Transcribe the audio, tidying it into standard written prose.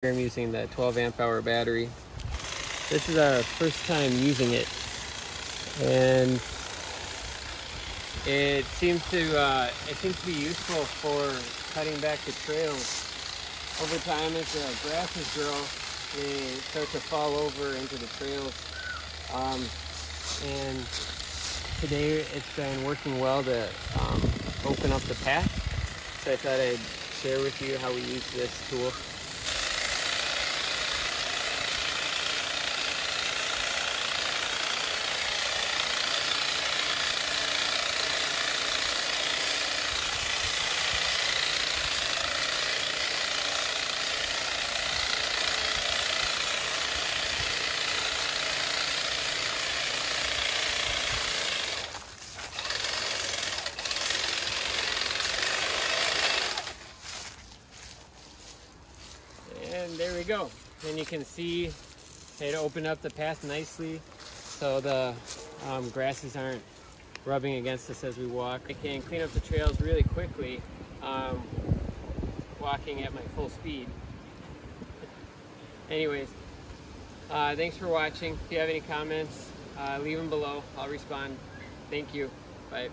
I'm using the 12 amp hour battery. This is our first time using it, and it seems to be useful for cutting back the trails. Over time, as the grasses grow, they start to fall over into the trails. And today it's been working well to open up the path. So I thought I'd share with you how we use this tool. And there we go. And you can see it opened up the path nicely, so the grasses aren't rubbing against us as we walk. I can clean up the trails really quickly, walking at my full speed. Anyways, thanks for watching. If you have any comments, leave them below. I'll respond. Thank you. Bye.